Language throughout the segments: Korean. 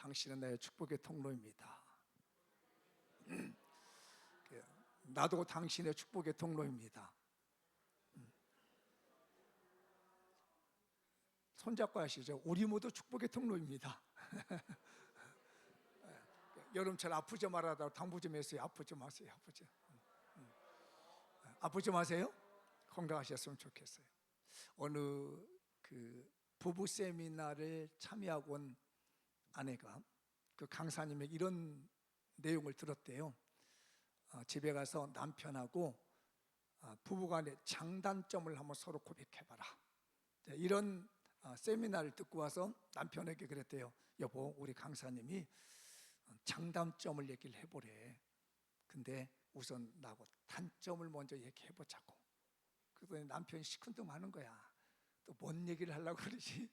당신은 나의 축복의 통로입니다. 나도 당신의 축복의 통로입니다. 손잡고 하시죠. 우리 모두 축복의 통로입니다. 여름철 아프지 말아다 당부 좀 했어요. 아프지 마세요. 아프지 마세요. 건강하셨으면 좋겠어요. 어느 부부 세미나를 참여하고 온 아내가 그 강사님의 이런 내용을 들었대요. 집에 가서 남편하고 부부간의 장단점을 한번 서로 고백해봐라. 이런 세미나를 듣고 와서 남편에게 그랬대요. 여보, 우리 강사님이 장단점을 얘기를 해보래. 근데 우선 나하고 단점을 먼저 얘기해보자고. 그랬더니 남편이 시큰둥하는 거야. 또 뭔 얘기를 하려고 그러지?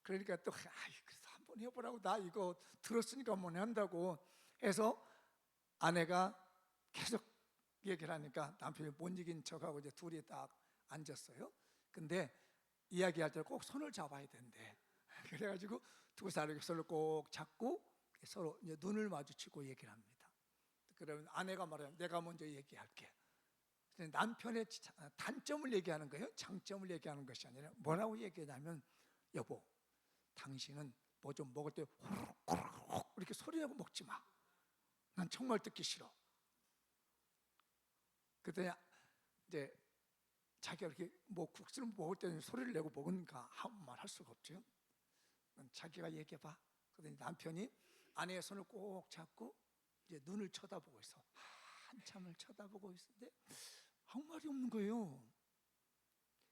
그러니까 또 그래서 한번 해보라고, 나 이거 들었으니까 한번 한다고 해서 아내가 계속 얘기를 하니까 남편이 못 이긴 척하고 이제 둘이 딱 앉았어요. 근데 이야기할 때 꼭 손을 잡아야 된대. 그래가지고 두 사람이 손을 꼭 잡고 서로 이제 눈을 마주치고 얘기를 합니다. 그러면 아내가 말해요. 내가 먼저 얘기할게. 남편의 단점을 얘기하는 거예요. 장점을 얘기하는 것이 아니라 뭐라고 얘기하냐면, 여보, 당신은 뭐 좀 먹을 때 호로록 이렇게 소리내고 먹지 마. 난 정말 듣기 싫어. 그랬더니 이제 자기가 이렇게 뭐 국수를 먹을 때는 소리를 내고 먹으니까 아무 말 할 수가 없죠. 자기가 얘기해봐. 그랬더니 남편이 아내의 손을 꼭 잡고 이제 눈을 쳐다보고 있어. 한참을 쳐다보고 있는데 아무 말이 없는 거예요.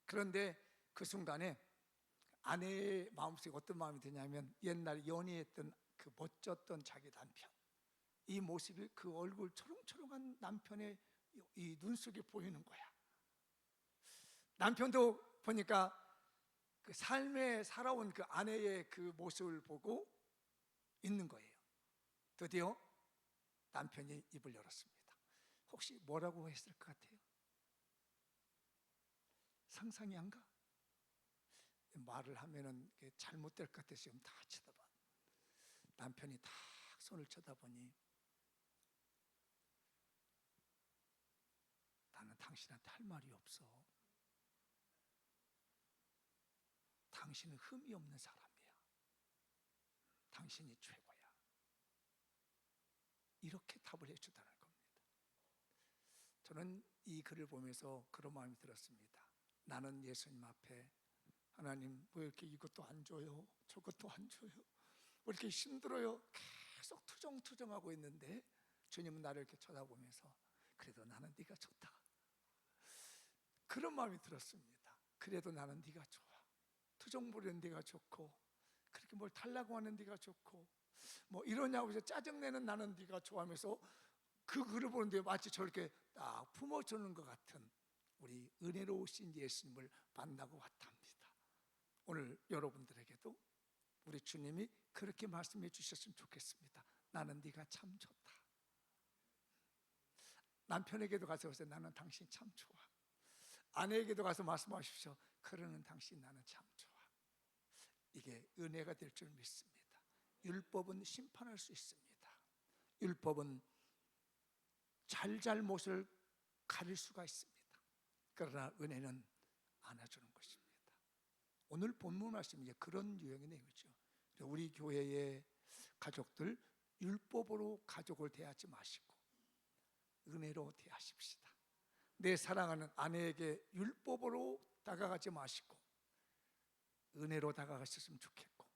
그런데 그 순간에 아내의 마음속에 어떤 마음이 드냐면, 옛날에 연애했던 그 멋졌던 자기 남편, 이 모습이 그 얼굴 초롱초롱한 남편의 이 눈 속에 보이는 거야. 남편도 보니까 그 삶에 살아온 그 아내의 그 모습을 보고 있는 거예요. 드디어 남편이 입을 열었습니다. 혹시 뭐라고 했을 것 같아요? 상상이 안 가? 말을 하면은 잘못될 것 같아서 지금 다 쳐다봐. 남편이 딱 손을 쳐다보니, 나는 당신한테 할 말이 없어. 당신은 흠이 없는 사람이야. 당신이 최고야. 이렇게 답을 해주다는 겁니다. 저는 이 글을 보면서 그런 마음이 들었습니다. 나는 예수님 앞에, 하나님 왜 이렇게 이것도 안 줘요? 저것도 안 줘요? 왜 이렇게 힘들어요? 계속 투정투정하고 있는데 주님은 나를 이렇게 쳐다보면서, 그래도 나는 네가 좋다. 그런 마음이 들었습니다. 그래도 나는 네가 좋아. 투정 부리는 네가 좋고, 그렇게 뭘 달라고 하는 네가 좋고, 뭐 이러냐고 해서 짜증내는 나는 네가 좋아하면서 그 글을 보는데 마치 저렇게 딱 품어주는 것 같은 우리 은혜로우신 예수님을 만나고 왔답니다. 오늘 여러분들에게도 우리 주님이 그렇게 말씀해 주셨으면 좋겠습니다. 나는 네가 참 좋다. 남편에게도 가서 보세요. 나는 당신 참 좋아. 아내에게도 가서 말씀하십시오. 그러는 당신 나는 참 좋아. 이게 은혜가 될 줄 믿습니다. 율법은 심판할 수 있습니다. 율법은 잘잘못을 가릴 수가 있습니다. 그러나 은혜는 안아주는 것입니다. 오늘 본문 말씀이 이제 그런 유형의 내용이죠. 우리 교회의 가족들, 율법으로 가족을 대하지 마시고 은혜로 대하십시다. 내 사랑하는 아내에게 율법으로 다가가지 마시고 은혜로 다가가셨으면 좋겠고,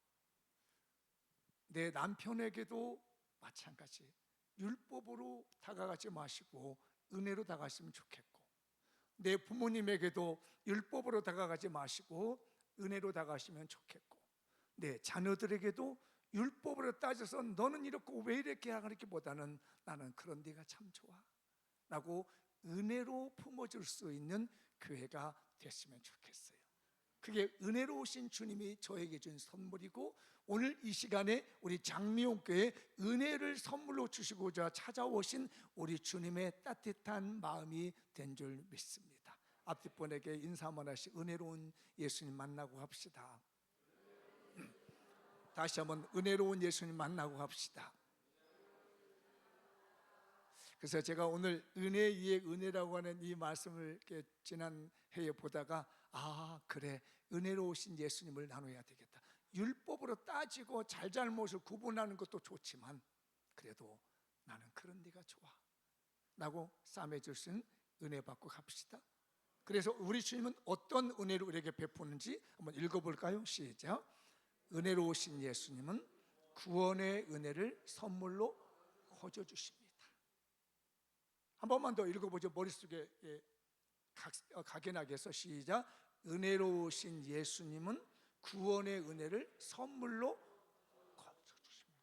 내 남편에게도 마찬가지 율법으로 다가가지 마시고 은혜로 다가갔으면 좋겠고, 내 부모님에게도 율법으로 다가가지 마시고 은혜로 다가가시면 좋겠고, 내 자녀들에게도 율법으로 따져서 너는 이렇고 왜 이렇게 하기보다는 나는 그런 네가 참 좋아 라고 은혜로 품어줄 수 있는 교회가 됐으면 좋겠어요. 그게 은혜로우신 주님이 저에게 준 선물이고, 오늘 이 시간에 우리 장미용교회 은혜를 선물로 주시고자 찾아오신 우리 주님의 따뜻한 마음이 된 줄 믿습니다. 앞뒷분에게 인사 한번 하시, 은혜로운 예수님 만나고 합시다. 다시 한번 은혜로운 예수님 만나고 갑시다. 그래서 제가 오늘 은혜 위에 은혜라고 하는 이 말씀을 이렇게 지난 해에 보다가 그래, 은혜로우신 예수님을 나눠야 되겠다. 율법으로 따지고 잘잘못을 구분하는 것도 좋지만 그래도 나는 그런 네가 좋아 라고 싸매 주신 은혜 받고 갑시다. 그래서 우리 주님은 어떤 은혜를 우리에게 베푸는지 한번 읽어볼까요? 시작. 은혜로우신 예수님은 구원의 은혜를 선물로 거저 주십니다. 한 번만 더 읽어보죠. 머릿속에 각인하게 해서 시작. 은혜로우신 예수님은 구원의 은혜를 선물로 거저 주십니다.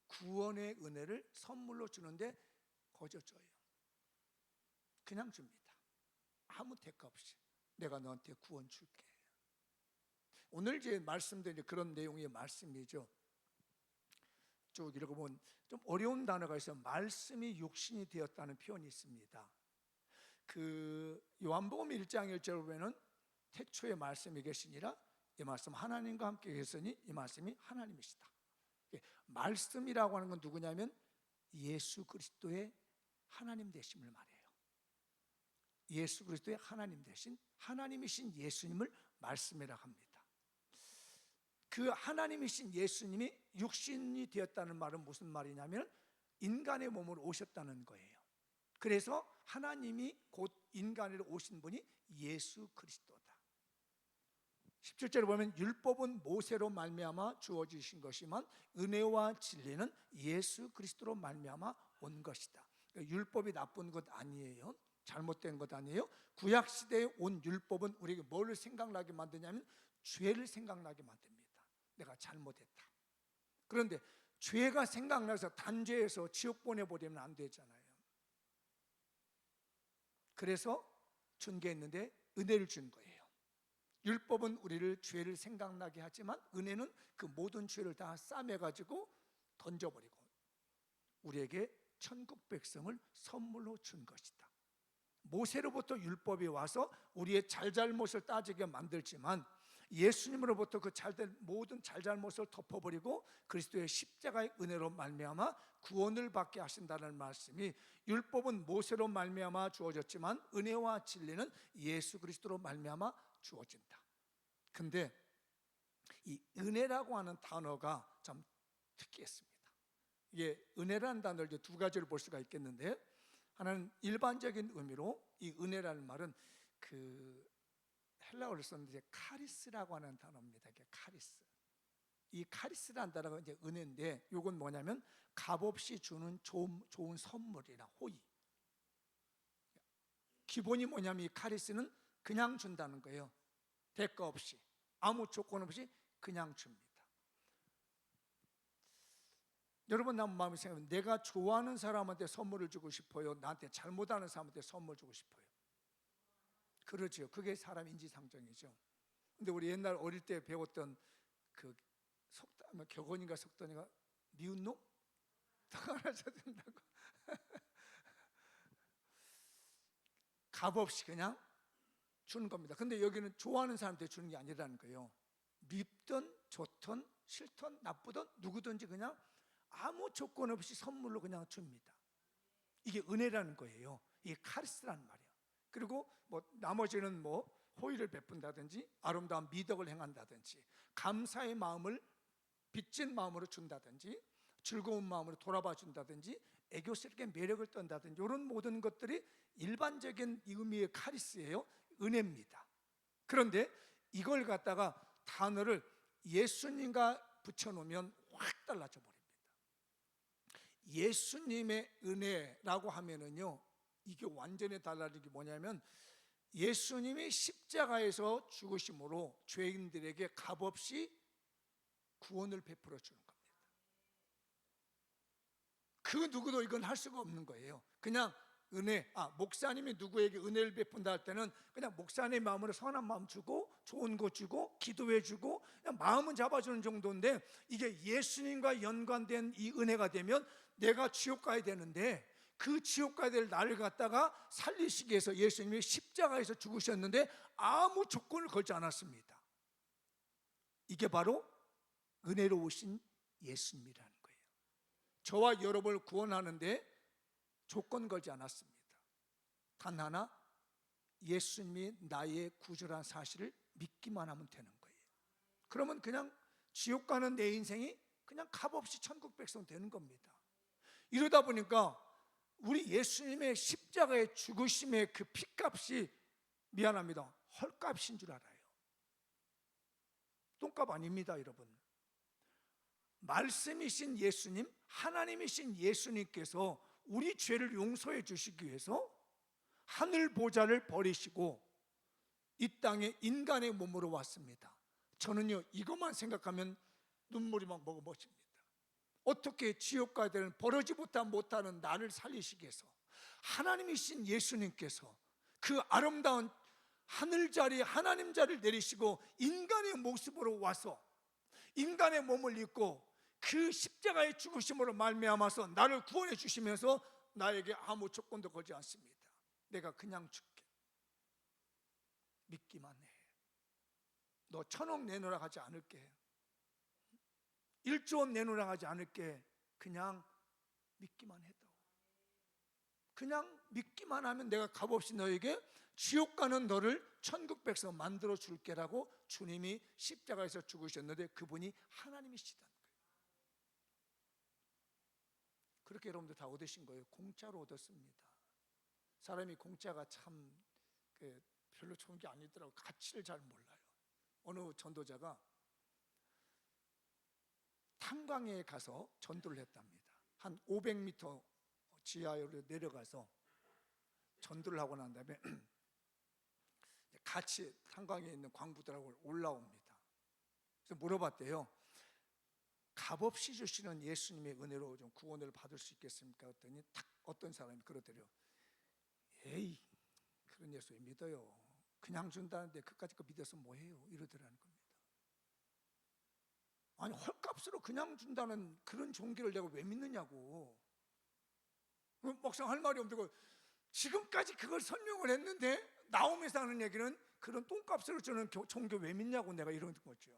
구원의 은혜를 선물로 주는데 거저 줘요. 그냥 줍니다. 아무 대가 없이 내가 너한테 구원 줄게. 오늘 제 말씀드린 그런 내용의 말씀이죠. 쭉 읽어보면 좀 어려운 단어가 있어요. 말씀이 육신이 되었다는 표현이 있습니다. 그 요한복음 1장 1절에 보면은 태초에 말씀이 계시니라, 이 말씀 하나님과 함께 계시니 이 말씀이 하나님이시다. 말씀이라고 하는 건 누구냐면 예수 그리스도의 하나님 되심을 말해요. 예수 그리스도의 하나님 되신 하나님이신 예수님을 말씀이라고 합니다. 그 하나님이신 예수님이 육신이 되었다는 말은 무슨 말이냐면 인간의 몸으로 오셨다는 거예요. 그래서 하나님이 곧 인간으로 오신 분이 예수 그리스도다. 17절에 보면 율법은 모세로 말미암아 주어지신 것이지만 은혜와 진리는 예수 그리스도로 말미암아 온 것이다. 율법이 나쁜 것 아니에요. 잘못된 것 아니에요. 구약 시대에 온 율법은 우리에게 뭘 생각나게 만드냐면 죄를 생각나게 만듭니다. 내가 잘못했다. 그런데 죄가 생각나서 단죄해서 지옥 보내버리면 안 되잖아요. 그래서 준 게 있는데 은혜를 준 거예요. 율법은 우리를 죄를 생각나게 하지만 은혜는 그 모든 죄를 다 싸매가지고 던져버리고 우리에게 천국 백성을 선물로 준 것이다. 모세로부터 율법이 와서 우리의 잘잘못을 따지게 만들지만 예수님으로부터 그 모든 잘잘못을 덮어버리고 그리스도의 십자가의 은혜로 말미암아 구원을 받게 하신다는 말씀이, 율법은 모세로 말미암아 주어졌지만 은혜와 진리는 예수 그리스도로 말미암아 주어진다. 근데 이 은혜라고 하는 단어가 참 특이했습니다. 이게 은혜라는 단어를 이제 두 가지를 볼 수가 있겠는데, 하나는 일반적인 의미로 이 은혜라는 말은 그 헬라어를 썼는데 카리스라고 하는 단어입니다. 이게 카리스. 이 카리스라는 단어가 이제 은혜인데, 이건 뭐냐면 값없이 주는 좋은 선물이나 호의. 기본이 뭐냐면 이 카리스는 그냥 준다는 거예요. 대가 없이, 아무 조건 없이 그냥 줍니다. 여러분, 난 마음이 생각하면 내가 좋아하는 사람한테 선물을 주고 싶어요? 나한테 잘못하는 사람한테 선물 주고 싶어요? 그렇죠. 그게 사람 인지상정이죠. 근데 우리 옛날 어릴 때 배웠던 그 격언인가 속담인가, 미운 놈? 더 하나 줘준다고. 값없이 그냥 주는 겁니다. 근데 여기는 좋아하는 사람한테 주는 게 아니라는 거예요. 밉든 좋든 싫든 나쁘든 누구든지 그냥 아무 조건 없이 선물로 그냥 줍니다. 이게 은혜라는 거예요. 이게 카리스라는 말이에요. 그리고 뭐 나머지는 뭐 호의를 베푼다든지 아름다운 미덕을 행한다든지 감사의 마음을 빚진 마음으로 준다든지 즐거운 마음으로 돌아봐 준다든지 애교스럽게 매력을 떤다든지 이런 모든 것들이 일반적인 의미의 카리스예요. 은혜입니다. 그런데 이걸 갖다가 단어를 예수님과 붙여놓으면 확 달라져 버립니다. 예수님의 은혜라고 하면은요, 이게 완전히 달라진 게 뭐냐면 예수님이 십자가에서 죽으심으로 죄인들에게 값없이 구원을 베풀어 주는 겁니다. 그 누구도 이건 할 수가 없는 거예요. 그냥 은혜, 목사님이 누구에게 은혜를 베푼다 할 때는 그냥 목사님의 마음으로 선한 마음 주고 좋은 거 주고 기도해 주고 그냥 마음은 잡아주는 정도인데, 이게 예수님과 연관된 이 은혜가 되면 내가 지옥 가야 되는데 그 지옥 가야 될 나를 갖다가 살리시기 위해서 예수님이 십자가에서 죽으셨는데 아무 조건을 걸지 않았습니다. 이게 바로 은혜로우신 예수님이라는 거예요. 저와 여러분을 구원하는데 조건 걸지 않았습니다. 단 하나, 예수님이 나의 구주라는 사실을 믿기만 하면 되는 거예요. 그러면 그냥 지옥 가는 내 인생이 그냥 값없이 천국 백성 되는 겁니다. 이러다 보니까 우리 예수님의 십자가의 죽으심의 그 핏값이, 미안합니다, 헐값인 줄 알아요. 똥값 아닙니다, 여러분. 말씀이신 예수님, 하나님이신 예수님께서 우리 죄를 용서해 주시기 위해서 하늘 보좌를 버리시고 이 땅에 인간의 몸으로 왔습니다. 저는요, 이것만 생각하면 눈물이 막 머금어집니다. 어떻게 지옥 가야 되는 버러지 못하는 나를 살리시기 위해서 하나님이신 예수님께서 그 아름다운 하늘자리 하나님 자리를 내리시고 인간의 모습으로 와서 인간의 몸을 입고 그 십자가의 죽으심으로 말미암아서 나를 구원해 주시면서 나에게 아무 조건도 걸지 않습니다. 내가 그냥 죽게, 믿기만 해. 너 1,000억 내놓으라 하지 않을게, 1조 원 내놓으라 하지 않을게. 그냥 믿기만 해도, 그냥 믿기만 하면 내가 값없이 너에게 지옥 가는 너를 천국 백성 만들어 줄게라고 주님이 십자가에서 죽으셨는데 그분이 하나님이시다는 거예요. 그렇게 여러분들 다 얻으신 거예요. 공짜로 얻었습니다. 사람이 공짜가 참 별로 좋은 게 아니더라고요. 가치를 잘 몰라요. 어느 전도자가 탄광에 가서 전도를 했답니다. 한 500m 지하로 내려가서 전도를 하고 난 다음에 같이 탄광에 있는 광부들하고 올라옵니다. 그래서 물어봤대요. 값없이 주시는 예수님의 은혜로 좀 구원을 받을 수 있겠습니까? 그랬더니 딱 어떤 사람이 그러더래요. 에이, 그런 예수 왜 믿어요? 그냥 준다는데 그까짓 거 믿어서 뭐해요? 이러더라는 겁니다. 아니, 헐값으로 그냥 준다는 그런 종교를 내가 왜 믿느냐고. 막상 할 말이 없고 지금까지 그걸 설명을 했는데 나오면서 하는 얘기는 그런 똥값으로 주는 종교 왜 믿냐고 내가 이러는 거죠.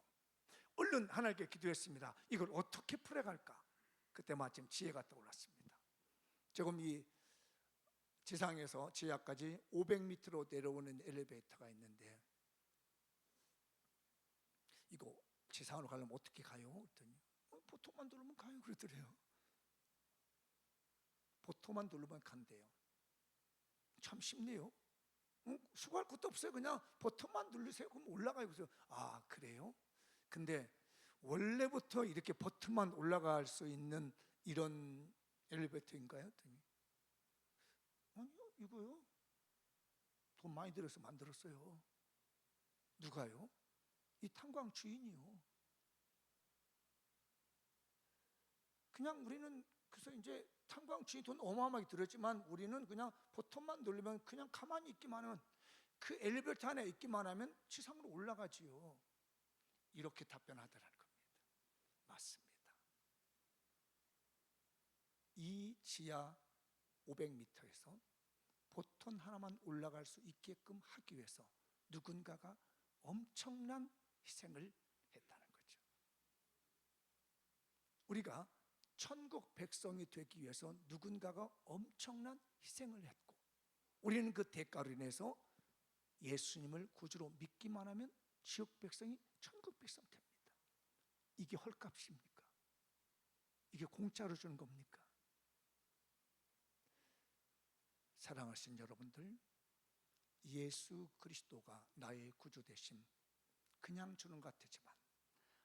얼른 하나님께 기도했습니다. 이걸 어떻게 풀어갈까? 그때 마침 지혜가 떠올랐습니다. 조금 이 지상에서 지하까지 500m로 내려오는 엘리베이터가 있는데 이거 지상으로 가려면 어떻게 가요? 그랬더니 보통만 누르면 가요 그러더래요. 보통만 누르면 간대요. 참 쉽네요. 수고할 것도 없어요. 그냥 버튼만 누르세요. 그럼 올라가요. 그래서 아, 그래요? 근데 원래부터 이렇게 버튼만 올라갈 수 있는 이런 엘리베이터인가요? 아니요, 이거요. 돈 많이 들여서 만들었어요. 누가요? 이 탄광 주인이요. 그냥 우리는 그래서 이제 탄광 주인 돈 어마어마하게 들었지만 우리는 그냥 버튼만 누르면 그냥 가만히 있기만 하면, 그 엘리베이터 안에 있기만 하면 지상으로 올라가지요. 이렇게 답변하더라는 겁니다. 맞습니다. 이 지하 500m에서 버튼 하나만 올라갈 수 있게끔 하기 위해서 누군가가 엄청난 희생을 했다는 거죠. 우리가 천국 백성이 되기 위해서 누군가가 엄청난 희생을 했고 우리는 그 대가로 인해서 예수님을 구주로 믿기만 하면 지옥 백성이 천국 백성 됩니다. 이게 헐값입니까? 이게 공짜로 주는 겁니까? 사랑하신 여러분들, 예수 그리스도가 나의 구주 되심 그냥 주는 것 같지만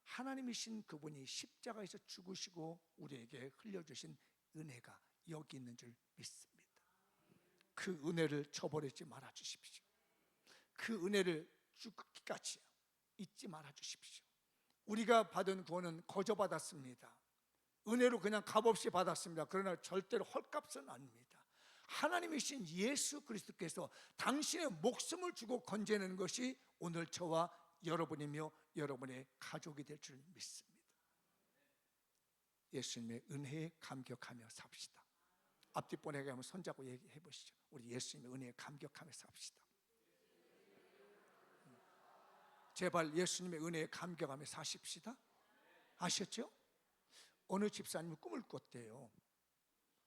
하나님이신 그분이 십자가에서 죽으시고 우리에게 흘려주신 은혜가 여기 있는 줄 믿습니다. 그 은혜를 저버리지 말아 주십시오. 그 은혜를 죽기까지 잊지 말아 주십시오. 우리가 받은 구원은 거저 받았습니다. 은혜로 그냥 값없이 받았습니다. 그러나 절대로 헐값은 아닙니다. 하나님이신 예수 그리스도께서 당신의 목숨을 주고 건져내는 것이 오늘 저와 여러분이며 여러분의 가족이 될 줄 믿습니다. 예수님의 은혜에 감격하며 삽시다. 앞뒤 뻔하게 하면 손잡고 얘기해 보시죠. 우리 예수님의 은혜에 감격하며 삽시다. 제발 예수님의 은혜에 감격하며 사십시다. 아셨죠? 어느 집사님이 꿈을 꿨대요.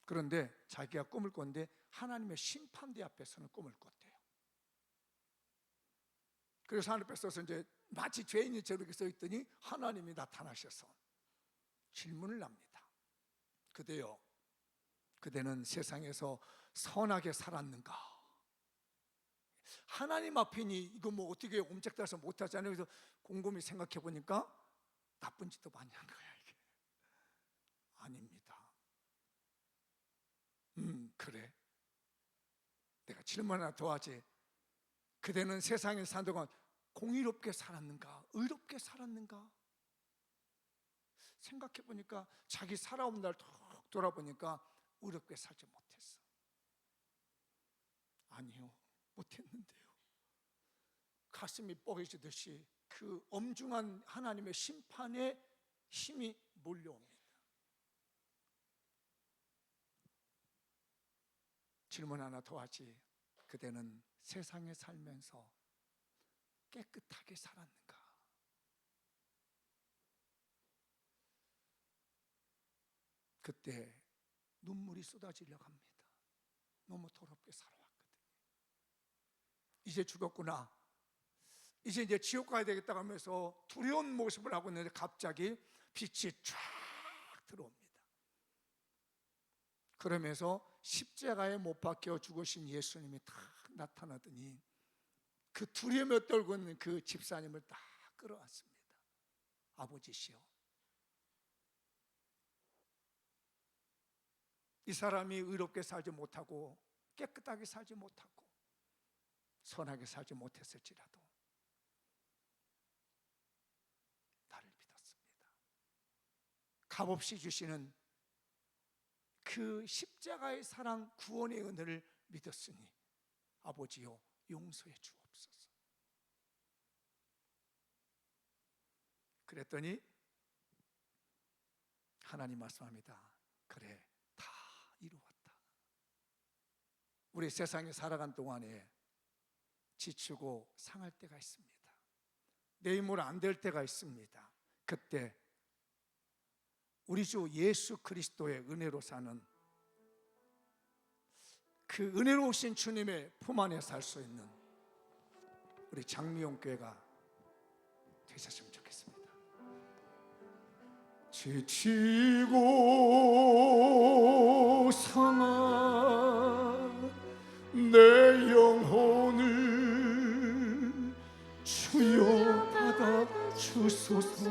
그런데 자기가 꿈을 꿨는데 하나님의 심판대 앞에서는 꿈을 꿨대요. 그래서 하나님 앞에서 이제 마치 죄인이 저렇게 서 있더니 하나님이 나타나셔서 질문을 합니다. 그대여, 그대는 세상에서 선하게 살았는가? 하나님 앞이니 이거 뭐 어떻게 옴짝달싹 못하잖아요. 그래서 곰곰이 생각해 보니까 나쁜 짓도 많이 한 거야 이게. 아닙니다. 그래, 내가 질문 하나 더 하지. 그대는 세상에 사는 동안 공의롭게 살았는가? 의롭게 살았는가? 생각해 보니까 자기 살아온 날 툭 돌아보니까 의롭게 살지 못했어. 아니요, 못했는데요. 가슴이 뻐개지듯이 그 엄중한 하나님의 심판의 힘이 몰려옵니다. 질문 하나 더 하지. 그대는 세상에 살면서 깨끗하게 살았는가? 그때 눈물이 쏟아지려고 합니다. 너무 더럽게 살아왔거든요. 이제 죽었구나, 이제 지옥 가야 되겠다 하면서 두려운 모습을 하고 있는데 갑자기 빛이 쫙 들어옵니다. 그러면서 십자가에 못 박혀 죽으신 예수님이 딱 나타나더니 그 두려움에 떨고 있는 그 집사님을 딱 끌어왔습니다. 아버지시여, 이 사람이 의롭게 살지 못하고 깨끗하게 살지 못하고 선하게 살지 못했을지라도 나를 믿었습니다. 값없이 주시는 그 십자가의 사랑, 구원의 은혜를 믿었으니 아버지여 용서해 주옵소서. 그랬더니 하나님 말씀합니다. 그래, 다 이루었다. 우리 세상에 살아간 동안에 지치고 상할 때가 있습니다. 내 힘으로 안 될 때가 있습니다. 그때 우리 주 예수 그리스도의 은혜로 사는 그 은혜로우신 주님의 품 안에 살 수 있는 우리 장미용 교회가 되셨으면 좋겠습니다. 지치고 상한 내 영혼을 주여 받아 주소서.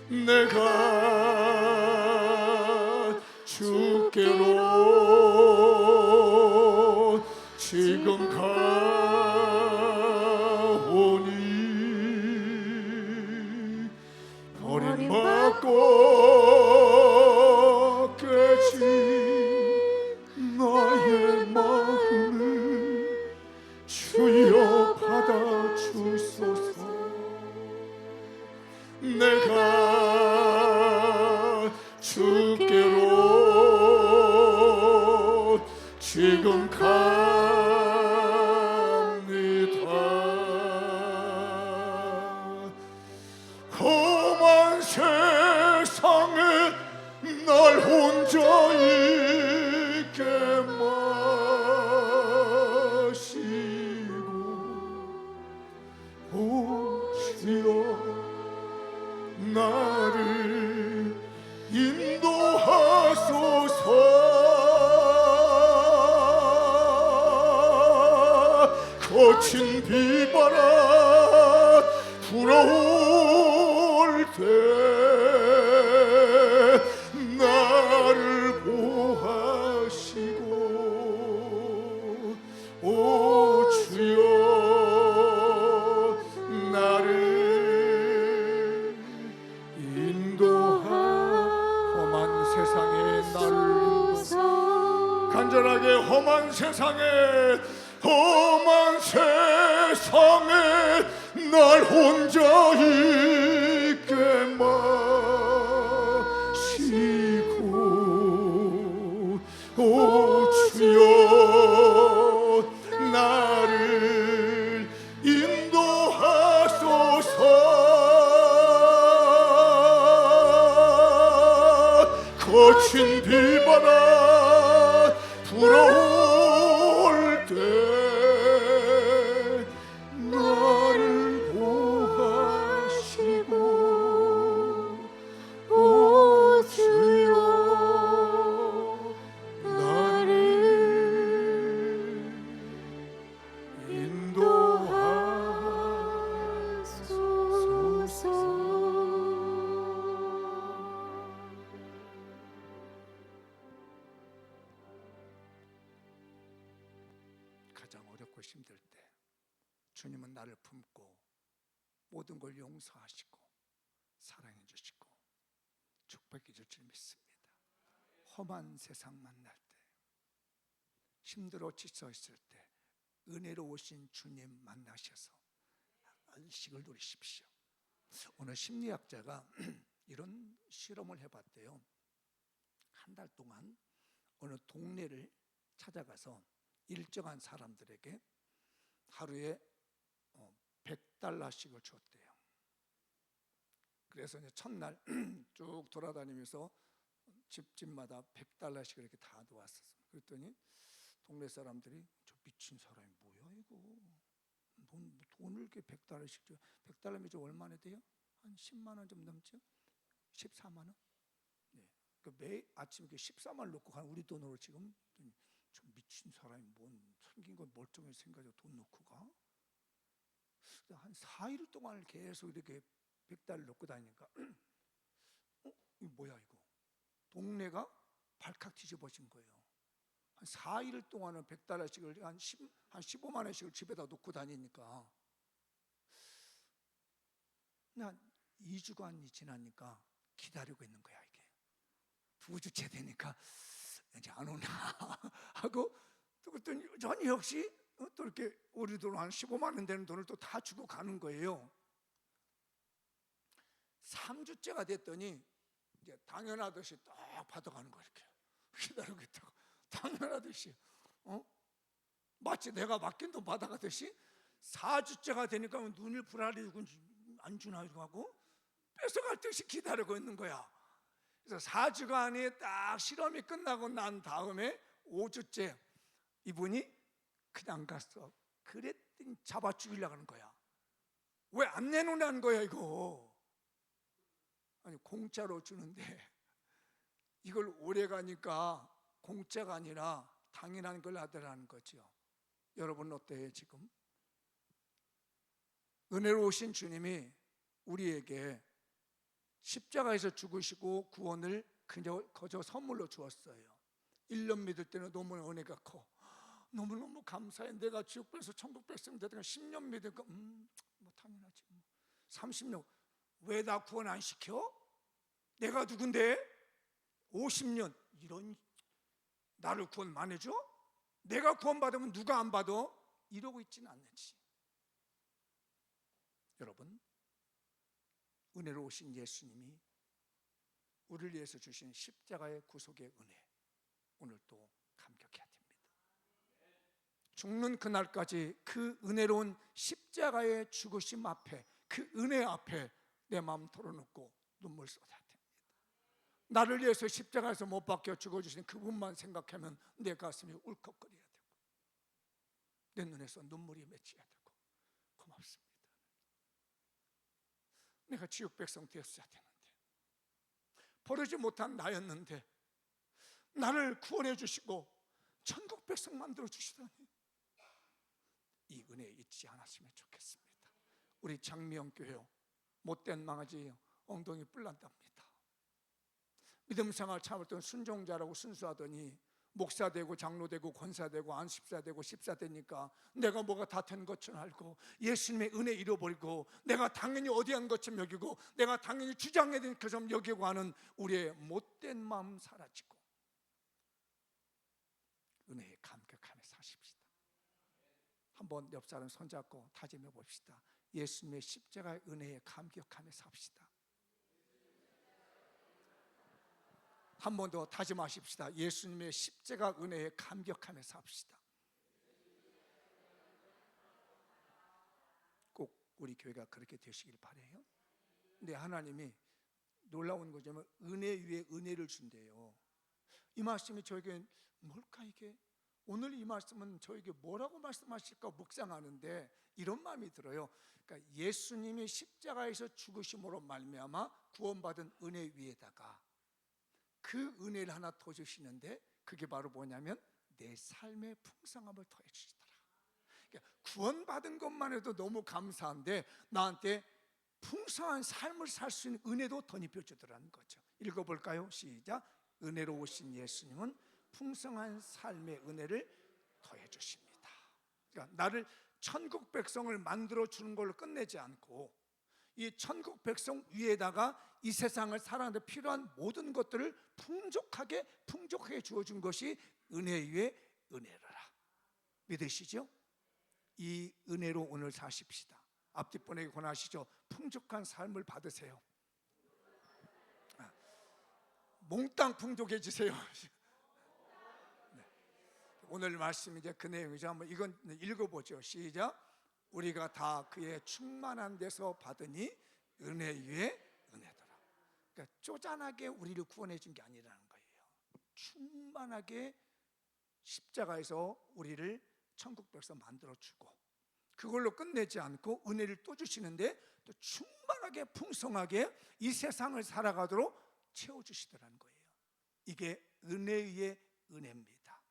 내가 주께로 지금 가오니 버림받고 깨진 나의 마음을 주여 받아 주소서. 내가 주께로 지금 갑니다. 험한 세상에 날 혼자 있게 마시고 오 주여 나를 인도하소서. 거친 비바람 불어올 때 나를 보호하시고 오 주여 나를 험한 세상에 나를 간절하게 험한 세상에 날 혼자 있게 마시고 오 주여 나를 인도하소서. 거친 비바람 불어올 때 나를 보호하시고 오 주여 나를 인도하소서. 가장 어렵고 힘들 때 주님은 나를 품고 모든 걸 용서하시고 사랑해 주시고 축복해 줄 줄 믿습니다. 험한 세상 만날 때, 힘들어 지쳐 있을 때 은혜로우신 주님 만나셔서 안식을 누리십시오. 오늘 심리학자가 이런 실험을 해봤대요. 한 달 동안 어느 동네를 찾아가서 일정한 사람들에게 하루에 $100씩을 줬대요. 그래서 이제 첫날 쭉 돌아다니면서 집집마다 $100씩을 이렇게 다 놓았었어요. 그랬더니 동네 사람들이 저 미친 사람이 뭐야 이거? 돈을 이렇게 $100씩 줘. $100면 이제 얼마나 돼요? 한 10만 원 좀 넘죠? 14만 원? 네. 그러니까 매일 아침 이렇게 14만 원 놓고 간 우리 돈으로 지금 저 미친 사람이 뭔 생긴 건 멀쩡히 생겨서 돈 놓고 가? 한 4일 동안 계속 이렇게 $100 놓고 다니니까 이거 뭐야 이거? 동네가 발칵 뒤집어진 거예요. 한 4일 동안은 $100씩을 한 15만 원씩을 집에다 놓고 다니니까 한 2주간이 지나니까 기다리고 있는 거야. 이게 2주째 되니까 이제 안 오나 하고 또 그랬더니 여전히 역시 또 이렇게 우리 돈 한 15만 원 되는 돈을 또 다 주고 가는 거예요. 3주째가 됐더니 이제 당연하듯이 딱 받아가는 거야. 이렇게 기다리고 있다고 당연하듯이 마치 내가 맡긴 돈 받아가듯이 4주째가 되니까 눈을 부라리고 안 주나 이러고 하고 뺏어갈 듯이 기다리고 있는 거야. 그래서 4주간이 딱 실험이 끝나고 난 다음에 5주째 이분이 그냥 갔어. 그랬더니 잡아 죽이려고 하는 거야. 왜 안 내놓으라는 거야 이거. 아니 공짜로 주는데 이걸 오래 가니까 공짜가 아니라 당연한 걸 하더라는 거죠. 여러분 어때요 지금? 은혜로우신 주님이 우리에게 십자가에서 죽으시고 구원을 그저 선물로 주었어요. 1년 믿을 때는 너무 은혜가 커. 너무너무 감사해. 내가 지옥 백성 천국 백성 되다가 10년 믿으니까 뭐 당연하지 뭐. 30년 왜 나 구원 안 시켜? 내가 누군데? 50년 이런 나를 구원 안 해줘? 내가 구원 받으면 누가 안 받아? 이러고 있지는 않는지. 여러분 은혜로우신 예수님이 우리를 위해서 주신 십자가의 구속의 은혜 오늘도 감격해야 됩니다. 죽는 그날까지 그 은혜로운 십자가의 죽으심 앞에 그 은혜 앞에 내 마음 털어놓고 눈물 쏟아야 됩니다. 나를 위해서 십자가에서 못 박혀 죽어주신 그분만 생각하면 내 가슴이 울컥거려야 되고 내 눈에서 눈물이 맺혀야 되고 고맙습니다. 내가 지옥 백성 되었어야 되는데 버리지 못한 나였는데 나를 구원해 주시고 천국 백성 만들어 주시다니 이 은혜 잊지 않았으면 좋겠습니다. 우리 장미영교회 못된 망아지 엉덩이 뿔난답니다. 믿음 생활 참을 때 순종자라고 순수하더니 목사 되고 장로 되고 권사 되고 안식사 되고 집사 되니까 내가 뭐가 다 된 것처럼 알고 예수님의 은혜 잃어버리고 내가 당연히 어디한 것처럼 여기고 내가 당연히 주장해야 된 것처럼 여기고 하는 우리의 못된 마음 사라지고 은혜에 감격하며 사십시다. 한번 옆 사람 손잡고 다짐해 봅시다. 예수님의 십자가의 은혜에 감격하며 삽시다. 한 번 더 다짐하십시다. 예수님의 십자가 은혜에 감격하며 삽시다. 꼭 우리 교회가 그렇게 되시길 바라요. 근데 하나님이 놀라운 거지만 은혜 위에 은혜를 준대요. 이 말씀이 저에게 뭘까 이게? 오늘 이 말씀은 저에게 뭐라고 말씀하실까 묵상하는데 이런 마음이 들어요. 그러니까 예수님이 십자가에서 죽으심으로 말미암아 구원받은 은혜 위에다가 그 은혜를 하나 더 주시는데 그게 바로 뭐냐면 내 삶의 풍성함을 더해 주시더라. 그러니까 구원받은 것만 해도 너무 감사한데 나한테 풍성한 삶을 살 수 있는 은혜도 덧입혀 주더라는 거죠. 읽어볼까요? 시작. 은혜로 오신 예수님은 풍성한 삶의 은혜를 더해 주십니다. 그러니까 나를 천국 백성을 만들어 주는 걸로 끝내지 않고 이 천국 백성 위에다가 이 세상을 살아가는데 필요한 모든 것들을 풍족하게 주어준 것이 은혜 위에 은혜라. 믿으시죠? 이 은혜로 오늘 사십시다. 앞뒷분에게 권하시죠. 풍족한 삶을 받으세요. 몽땅 풍족해지세요. 네. 오늘 말씀 이제 그 내용이죠. 한번 이건 읽어보죠. 시작. 우리가 다 그의 충만한 데서 받으니 은혜 위에 은혜더라. 그러니까 쪼잔하게 우리를 구원해 준 게 아니라는 거예요. 충만하게 십자가에서 우리를 천국 백성 만들어 주고 그걸로 끝내지 않고 은혜를 또 주시는데 또 충만하게 풍성하게 이 세상을 살아가도록 채워주시더라는 거예요. 이게 은혜 위에 은혜입니다.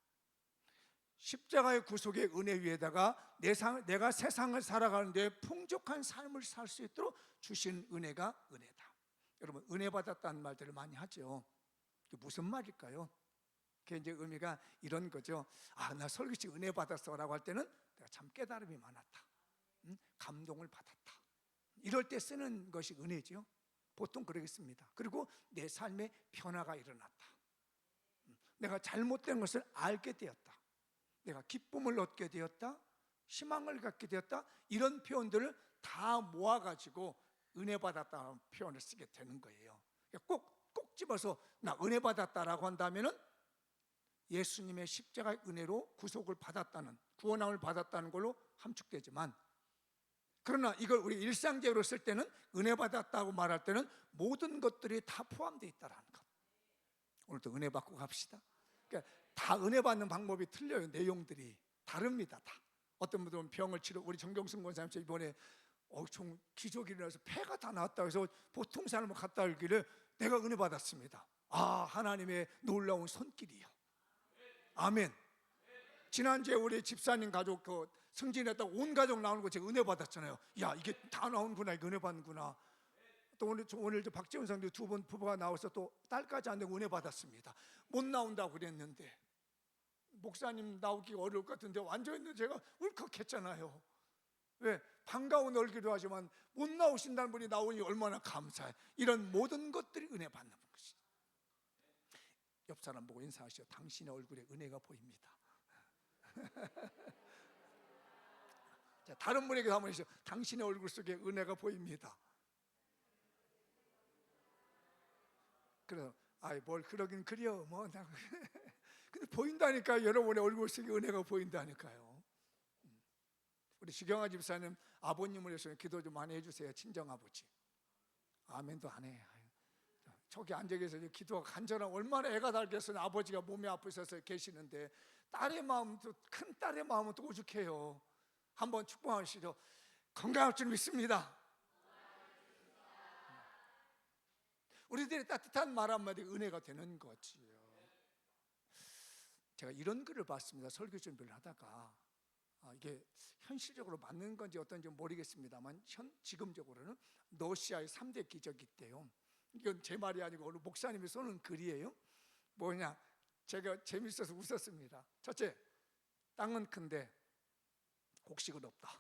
십자가의 구속의 은혜 위에다가 내가 세상을 살아가는데 풍족한 삶을 살 수 있도록 주신 은혜가 은혜다. 여러분 은혜 받았다는 말들을 많이 하죠. 무슨 말일까요? 그게 이제 의미가 이런 거죠. 나 설교씨 은혜 받았어라고 할 때는 내가 참 깨달음이 많았다, 감동을 받았다, 이럴 때 쓰는 것이 은혜죠. 보통 그러겠습니다. 그리고 내 삶에 변화가 일어났다, 내가 잘못된 것을 알게 되었다, 내가 기쁨을 얻게 되었다, 희망을 갖게 되었다, 이런 표현들을 다 모아가지고 은혜 받았다는 표현을 쓰게 되는 거예요. 꼭 집어서 나 은혜 받았다라고 한다면은 예수님의 십자가의 은혜로 구속을 받았다는, 구원함을 받았다는 걸로 함축되지만, 그러나 이걸 우리 일상적으로 쓸 때는 은혜 받았다고 말할 때는 모든 것들이 다 포함되어 있다는 것. 오늘도 은혜 받고 갑시다. 그러니까 다 은혜 받는 방법이 틀려요. 내용들이 다릅니다. 다. 어떤 분들은 병을 치료, 우리 정경승 권사님 이번에 좀 기적이 일어나서 폐가 다 나왔다고 해서 보통 사람을 갔다 오기를 내가 은혜 받았습니다. 하나님의 놀라운 손길이요. 아멘. 지난주에 우리 집사님 가족 승진했다고 온 가족 나오는 거 제가 은혜 받았잖아요. 야, 이게 다 나오는구나, 이거 은혜 받는구나. 또 오늘 박지원 성도 두 분 부부가 나와서 또 딸까지 안 되고 은혜 받았습니다. 못 나온다고 그랬는데 목사님 나오기 어려울 것 같은데 완전히 제가 울컥했잖아요. 왜? 반가운 얼기도 하지만 못 나오신다는 분이 나오니 얼마나 감사해. 이런 모든 것들이 은혜 받는 것이죠. 옆 사람 보고 인사하시오. 당신의 얼굴에 은혜가 보입니다. 자, 다른 분에게 한번 해주세요. 당신의 얼굴 속에 은혜가 보입니다. 그래, 뭘 그러긴 그려 뭐. 근데 보인다니까요. 여러분의 얼굴 속에 은혜가 보인다니까요. 우리 주경아 집사님 아버님을 위해서 기도 좀 많이 해주세요. 친정아버지. 아멘도 안 해. 저기 앉아 계셔서 기도가 간절한, 얼마나 애가 달겠어요. 아버지가 몸이 아프셔서 계시는데 딸의 마음도, 큰 딸의 마음은 또 오죽해요. 한번 축복하시죠. 건강할 줄 믿습니다. 우리들의 따뜻한 말 한마디 은혜가 되는 거지요. 제가 이런 글을 봤습니다. 설교 준비를 하다가 이게 현실적으로 맞는 건지 어떤지 모르겠습니다만 지금적으로는 러시아의 3대 기적이 있대요. 이건 제 말이 아니고 오늘 목사님이 써놓은 글이에요. 뭐냐, 제가 재밌어서 웃었습니다. 첫째, 땅은 큰데 곡식은 없다.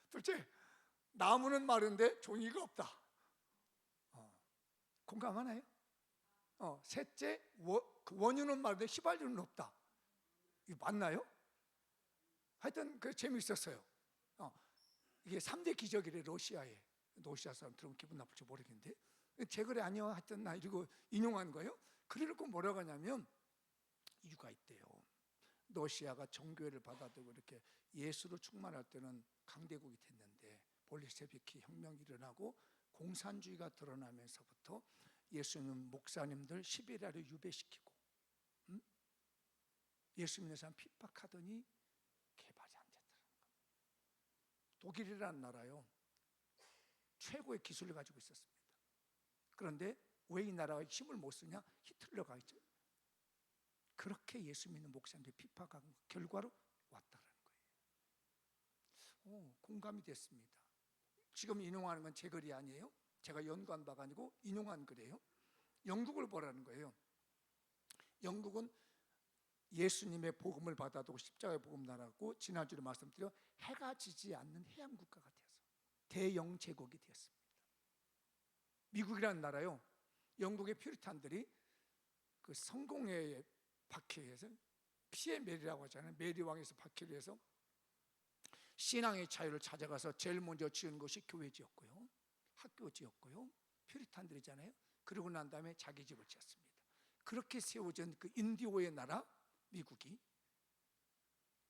둘째, 나무는 마른데 종이가 없다. 공감하나요? 셋째, 원유는 마른데 휘발유는 없다. 이거 맞나요? 하여튼 그 재미있었어요. 이게 3대 기적이래. 러시아 사람 들으면 기분 나쁠지 모르겠는데 제 글이 아니요. 하여튼 나 이러고 인용한 거예요. 그래놓고 뭐라고 하냐면 이유가 있대요. 러시아가 정교회를 받아들고 이렇게 예수로 충만할 때는 강대국이 됐는데 볼리셰비키 혁명이 일어나고 공산주의가 드러나면서부터 예수님 목사님들 시베리아로 유배시키고, 예수 믿는 사람 핍박하더니 개발이 안 됐다는 겁니다. 독일이라는 나라요, 최고의 기술을 가지고 있었습니다. 그런데 왜 이 나라가 힘을 못 쓰냐? 히틀러가 있죠. 그렇게 예수 믿는 목사님들이 핍박한 결과로 왔다는 거예요. 공감이 됐습니다. 지금 인용하는 건 제 글이 아니에요. 제가 연구한 바가 아니고 인용한 글이에요. 영국을 보라는 거예요. 영국은 예수님의 복음을 받아도 십자가의 복음 나라고, 지난주에 말씀드려 해가 지지 않는 해양 국가가 되어서 대영 제국이 되었습니다. 미국이라는 나라요, 영국의 퓨리탄들이 그 성공회에 박해에 의해서, 피해 메리라고 하잖아요. 메리 왕에서 박해를 해서 신앙의 자유를 찾아가서 제일 먼저 지은 것이 교회 지었고요, 학교 지었고요, 퓨리탄들이잖아요. 그러고 난 다음에 자기 집을 지었습니다. 그렇게 세워진 그 인디오의 나라 미국이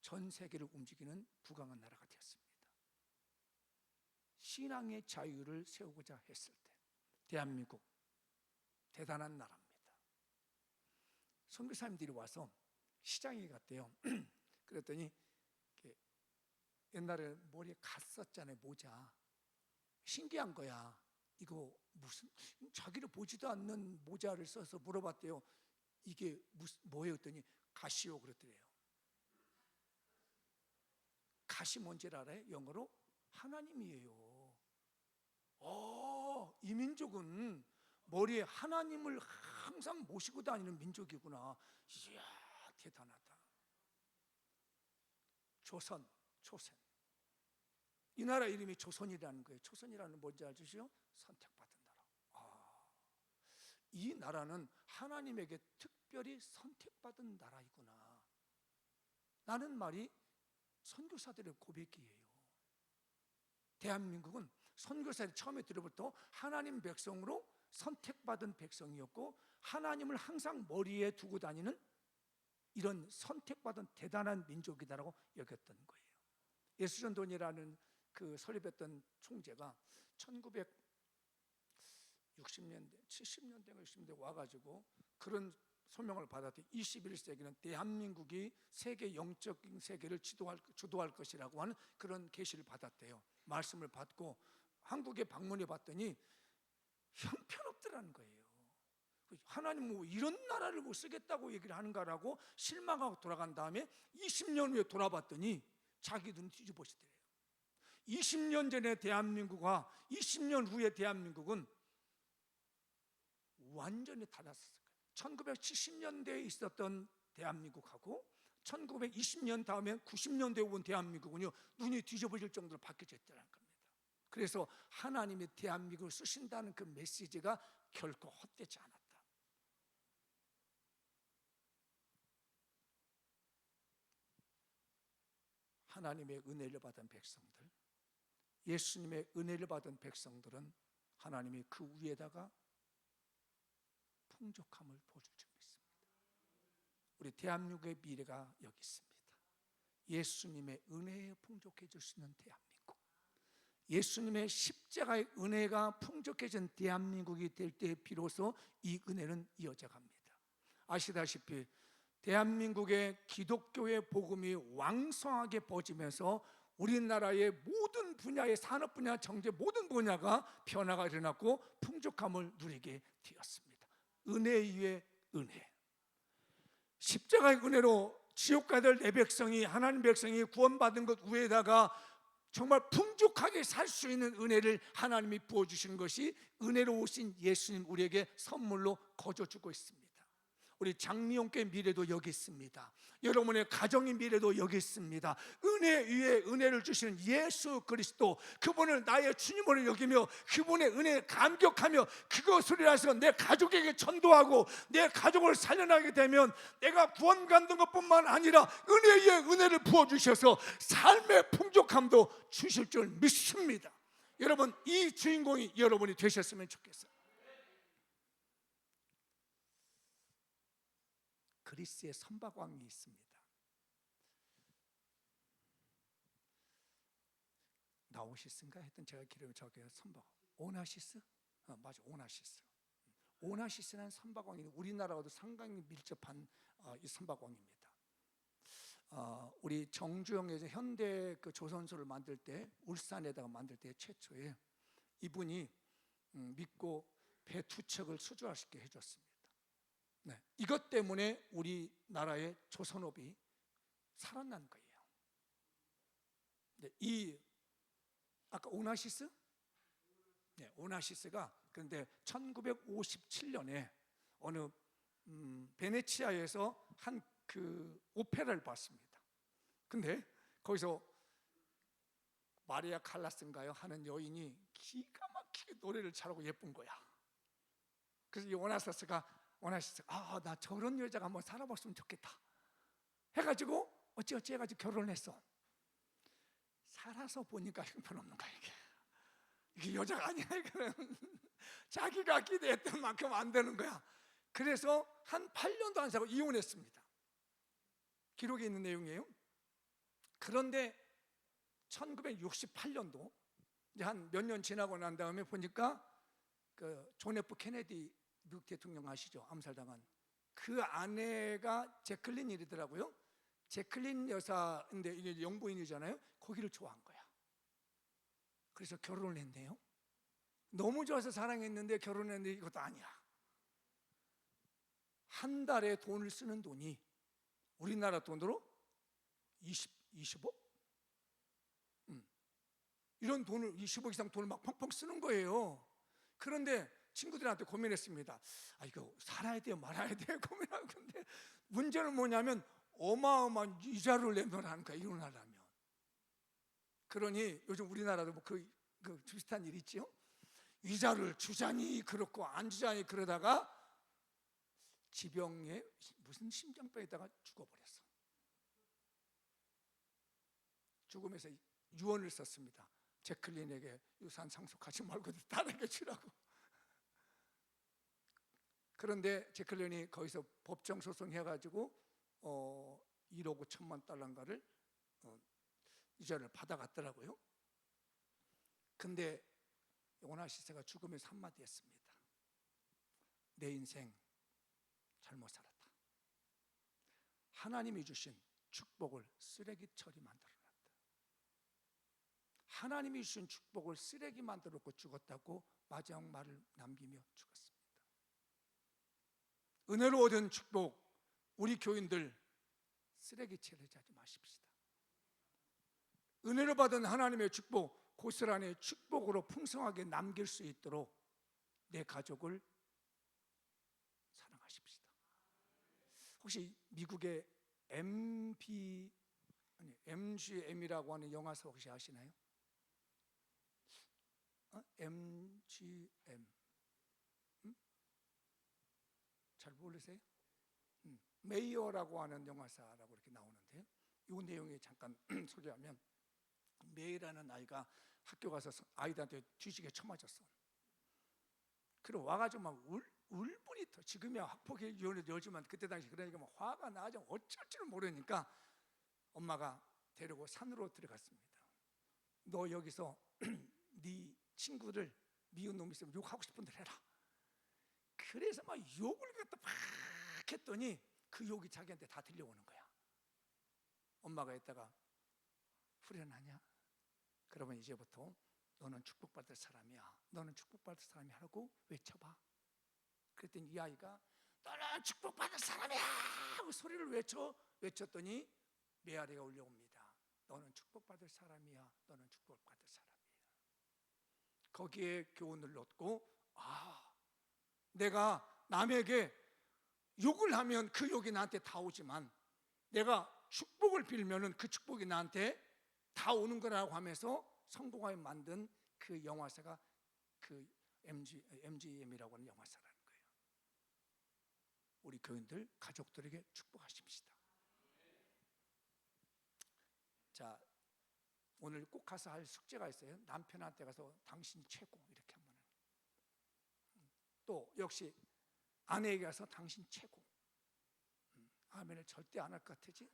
전 세계를 움직이는 부강한 나라가 되었습니다. 신앙의 자유를 세우고자 했을 때 대한민국 대단한 나라입니다. 선교사님들이 와서 시장에 갔대요. 그랬더니 옛날에 머리에 갔었잖아요, 모자. 신기한 거야. 이거 무슨, 자기를 보지도 않는 모자를 써서 물어봤대요. 이게 뭐예요? 했더니 가시오 그랬더래요. 가시 뭔지 알아요? 영어로 하나님이에요. 이 민족은 머리에 하나님을 항상 모시고 다니는 민족이구나. 이야, 대단하다. 조선, 초선. 이 나라 이름이 조선이라는 거예요. 조선이라는 뭔지 아시죠? 선택받은 나라. 이 나라는 하나님에게 특별히 선택받은 나라이구나 라는 말이 선교사들의 고백이에요. 대한민국은 선교사들이 처음에 들어볼 때 하나님 백성으로 선택받은 백성이었고, 하나님을 항상 머리에 두고 다니는 이런 선택받은 대단한 민족이다라고 여겼던 거예요. 예수전돈이라는 그 설립했던 총재가 1960년대, 70년대, 60년대 와가지고 그런 소명을 받았대요. 21세기는 대한민국이 세계 영적인 세계를 주도할 것이라고 하는 그런 계시를 받았대요. 말씀을 받고 한국에 방문해 봤더니 형편없더라는 거예요. 하나님 뭐 이런 나라를 못 쓰겠다고 얘기를 하는가라고 실망하고 돌아간 다음에 20년 후에 돌아봤더니 자기 눈 뒤집어지더래요. 20년 전에 대한민국과 20년 후에 대한민국은 완전히 달랐었어요. 1970년대에 있었던 대한민국하고 1920년 다음에 90년대에 온 대한민국은요, 눈이 뒤집어질 정도로 바뀌어져 있다는 겁니다. 그래서 하나님이 대한민국을 쓰신다는 그 메시지가 결코 헛되지 않았다. 하나님의 은혜를 받은 백성들, 예수님의 은혜를 받은 백성들은 하나님이 그 위에다가 풍족함을 보여줄 줄 믿습니다. 우리 대한민국의 미래가 여기 있습니다. 예수님의 은혜에 풍족해질 수 있는 대한민국, 예수님의 십자가의 은혜가 풍족해진 대한민국이 될 때 비로소 이 은혜는 이어져 갑니다. 아시다시피 대한민국의 기독교의 복음이 왕성하게 퍼지면서 우리나라의 모든 분야의 산업 분야, 경제 모든 분야가 변화가 일어났고 풍족함을 누리게 되었습니다. 은혜 위에 은혜. 십자가의 은혜로 지옥 가될 내 백성이, 하나님 백성이 구원받은 것 위에다가 정말 풍족하게 살 수 있는 은혜를 하나님이 부어주시는 것이 은혜로 오신 예수님 우리에게 선물로 거저주고 있습니다. 우리 장미용교의 미래도 여기 있습니다. 여러분의 가정의 미래도 여기 있습니다. 은혜 위에 은혜를 주시는 예수 그리스도, 그분을 나의 주님으로 여기며 그분의 은혜에 감격하며 그것을 인해서 내 가족에게 전도하고 내 가족을 살려나게 되면 내가 구원 받는 것뿐만 아니라 은혜 위에 은혜를 부어주셔서 삶의 풍족함도 주실 줄 믿습니다. 여러분, 이 주인공이 여러분이 되셨으면 좋겠어요. 그리스의 선박왕이 있습니다. 나오시슨가 했던 제가 기름을 저게 선박. 오나시스? 맞아, 오나시스. 오나시스는 선박왕이 우리나라와도 상당히 밀접한 이 선박왕입니다. 우리 정주영에서 현대 그 조선소를 만들 때, 울산에다가 만들 때 최초에 이분이 믿고 배 두 척을 수주할 수 있게 해줬습니다. 네, 이것 때문에 우리나라의 조선업이 살아난 거예요. 네, 이 아까 오나시스? 네, 오나시스가 그런데 1957년에 어느 베네치아에서 한 그 오페라를 봤습니다. 근데 거기서 마리아 칼라스인가요? 하는 여인이 기가 막히게 노래를 잘하고 예쁜 거야. 그래서 이 오나시스가 나 저런 여자가 한번 살아봤으면 좋겠다 해가지고 어찌어찌 해가지고 결혼을 했어. 살아서 보니까 형편없는 거야. 이게 여자가 아니야. 이거는 자기가 기대했던 만큼 안 되는 거야. 그래서 한 8년도 안 살고 이혼했습니다. 기록에 있는 내용이에요. 그런데 1968년도 이제 한 몇 년 지나고 난 다음에 보니까 그 존 F 케네디 미국 대통령 아시죠? 암살당한 그 아내가 제클린이더라고요. 제클린 여사인데 이게 영부인이잖아요. 거기를 좋아한 거야. 그래서 결혼을 했네요. 너무 좋아서 사랑했는데 결혼했는데 이것도 아니야. 한 달에 돈을 쓰는 돈이 우리나라 돈으로 20억? 이런 돈을 20억 이상 돈을 막 펑펑 쓰는 거예요. 그런데 친구들한테 고민했습니다. 이거 살아야 돼요 말아야 돼요 고민하고. 근데 문제는 뭐냐면 어마어마한 이자를 내놓으라는 거야, 이혼하려면. 그러니 요즘 우리나라도 뭐 그 비슷한 일 있지요. 이자를 주자니 그렇고 안 주자니 그러다가 지병에 무슨 심장병에다가 죽어버렸어. 죽으면서 유언을 썼습니다. 제클린에게 유산 상속하지 말고 딸에게 주라고. 그런데 제클린이 거기서 법정 소송해가지고 1억 5천만 달러인가를 이자를 받아갔더라고요. 근데 오나시스가 죽으면서 한마디 했습니다. 내 인생 잘못 살았다. 하나님이 주신 축복을 쓰레기처리 만들어놨다. 하나님이 주신 축복을 쓰레기 만들어놓고 죽었다고 마지막 말을 남기며 죽었습니다. 은혜로 얻은 축복, 우리 교인들 쓰레기 처리하지 마십시다. 은혜로 받은 하나님의 축복, 고스란히 축복으로 풍성하게 남길 수 있도록 내 가족을 사랑하십시다. 혹시 미국의 MGM이라고 하는 영화사 혹시 아시나요? MGM 잘 모르세요? 메이어라고 하는 영화사라고 이렇게 나오는데요. 이 내용이 잠깐 소개하면, 메이라는 아이가 학교 가서 아이들한테 뒤지게 쳐맞았어. 그리고 와가지고 막 울분이 터. 지금이야 학폭위원회 열지만 그때 당시 그러니까 막 화가 나죠. 어쩔 줄을 모르니까 엄마가 데리고 산으로 들어갔습니다. 너 여기서 네 친구를 미운 놈이 있으면 욕하고 싶은 대로 해라. 그래서 막 욕을 갖다 막 했더니 그 욕이 자기한테 다 들려오는 거야. 엄마가 했다가 후련하냐? 그러면 이제부터 너는 축복받을 사람이야. 너는 축복받을 사람이 하라고 외쳐봐. 그랬더니 이 아이가 너는 축복받을 사람이야 하고 소리를 외쳤더니 메아리가 울려옵니다. 너는 축복받을 사람이야. 너는 축복받을 사람이야. 거기에 교훈을 얻고, 내가 남에게 욕을 하면 그 욕이 나한테 다 오지만 내가 축복을 빌면은 그 축복이 나한테 다 오는 거라고 하면서 성공하게 만든 그 영화사가 그 MGM이라고 하는 영화사라는 거예요. 우리 교인들 가족들에게 축복하십시다. 자, 오늘 꼭 가서 할 숙제가 있어요. 남편한테 가서 당신이 최고 이렇게 한번. 또 역시 아내에게 가서 당신 최고. 아멘을 절대 안 할 것 같으지?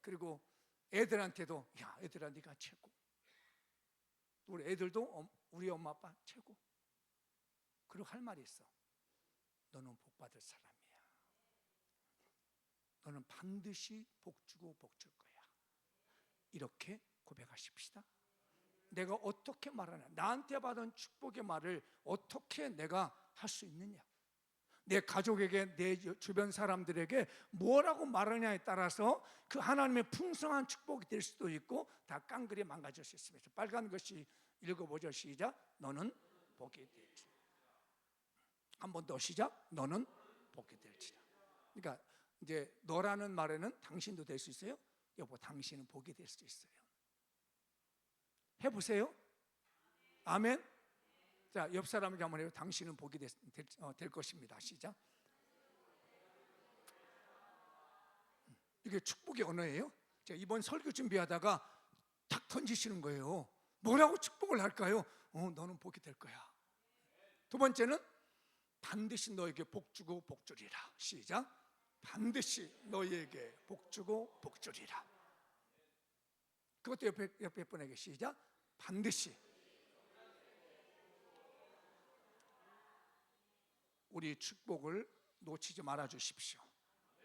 그리고 애들한테도 야, 애들아 네가 최고. 우리 애들도 우리 엄마 아빠 최고. 그리고 할 말이 있어. 너는 복 받을 사람이야. 너는 반드시 복 주고 복 줄 거야. 이렇게 고백하십시다. 내가 어떻게 말하냐, 나한테 받은 축복의 말을 어떻게 내가 할 수 있느냐, 내 가족에게, 내 주변 사람들에게 뭐라고 말하냐에 따라서 그 하나님의 풍성한 축복이 될 수도 있고 다 깡그리 망가질 수 있습니다. 빨간 것이 읽어보죠. 시작. 너는 복이 될지라. 한 번 더 시작. 너는 복이 될지라. 그러니까 이제 너라는 말에는 당신도 될 수 있어요. 여보, 당신은 복이 될 수 있어요. 해보세요. 아멘. 자, 옆 사람에게 한번 해요. 당신은 복이 될 것입니다. 시작. 이게 축복의 언어예요. 제가 이번 설교 준비하다가 탁 던지시는 거예요. 뭐라고 축복을 할까요? 너는 복이 될 거야. 두 번째는 반드시 너에게 복 주고 복 주리라. 시작. 반드시 너희에게 복 주고 복 주리라. 그것도 옆에 분에게 시작. 반드시. 우리 축복을 놓치지 말아 주십시오.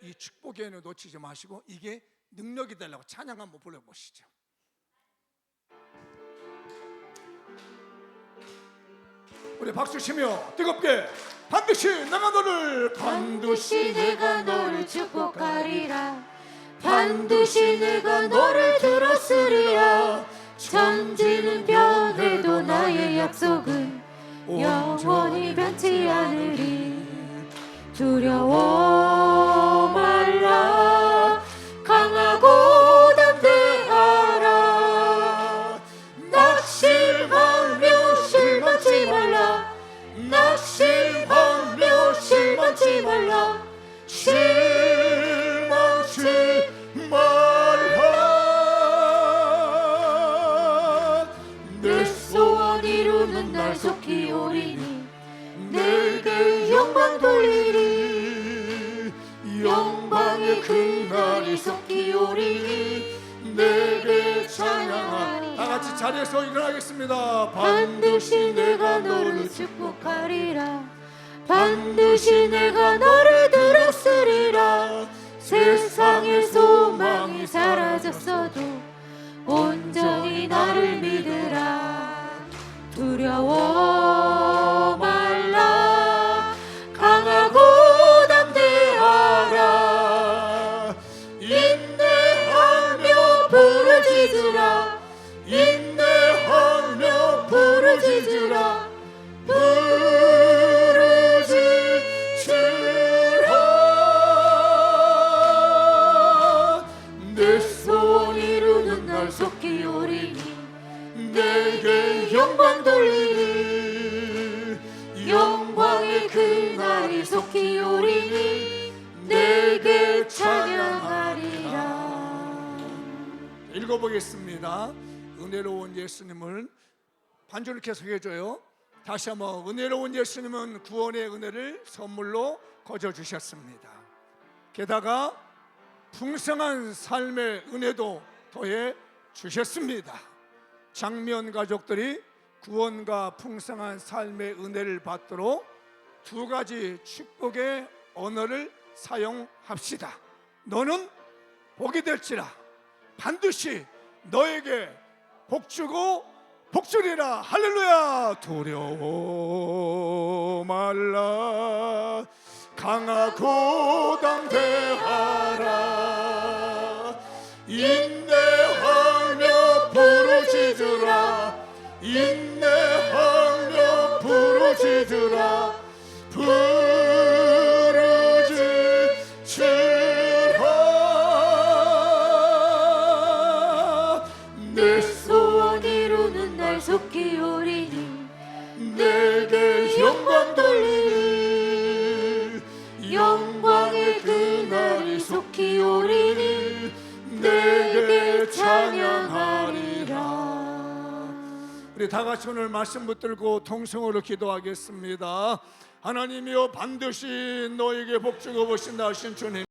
이 축복에는 놓치지 마시고 이게 능력이 되려고 찬양 한번 불러보시죠. 우리 박수 치며 뜨겁게 반드시 내가 너를 반드시 내가 너를 축복하리라. 반드시 내가 너를 들었으리라. 천지는 변해도 나의 약속은 영원히 변치 않으리. 두려워 말라. 강하고 담대하라. 낙심하며 실망치 말라. 낙심하며 실망치 말라. 실망치 말라. 내 소원 이루는 날 속히 오리니 내게 영광 돌리리. 영광의 그날이 속히 오리니 내게 찬양하리. 다 같이 자리에서 일어나겠습니다. 반드시 내가 너를 축복하리라. 반드시 내가 너를 들었으리라. 세상의 소망이 사라졌어도 온전히 나를 믿으라. 두려워 말라. 강하고 담대하라. 인내하며 부르짖으라. 인내하며 부르짖으라. 부르짖으라. 내 소원 이루는 날 속히 오리니 내게 영광 돌리리. 영광의 그날이 속히 오리니 내게 찬양하리라. 읽어보겠습니다. 은혜로운 예수님을 반주를 계속해줘요. 다시 한번 은혜로운 예수님은 구원의 은혜를 선물로 거저주셨습니다. 게다가 풍성한 삶의 은혜도 더해 주셨습니다. 장면 가족들이 구원과 풍성한 삶의 은혜를 받도록 두 가지 축복의 언어를 사용합시다. 너는 복이 될지라. 반드시 너에게 복 주고 복 주리라. 할렐루야. 두려워 말라. 강하고 담대하라. 인내하며 부르짖으라. 인내하며 부르짖으라. 부르짖으라. 내 소원 이루는 날 속히 오리니 내게 영광 돌리니. 영광의 그날이 속히 오리니 내게 찬양하리라. 우리 다 같이 오늘 말씀 붙들고 통성으로 기도하겠습니다. 하나님이여, 반드시 너에게 복 주고 보신다 하신 주님,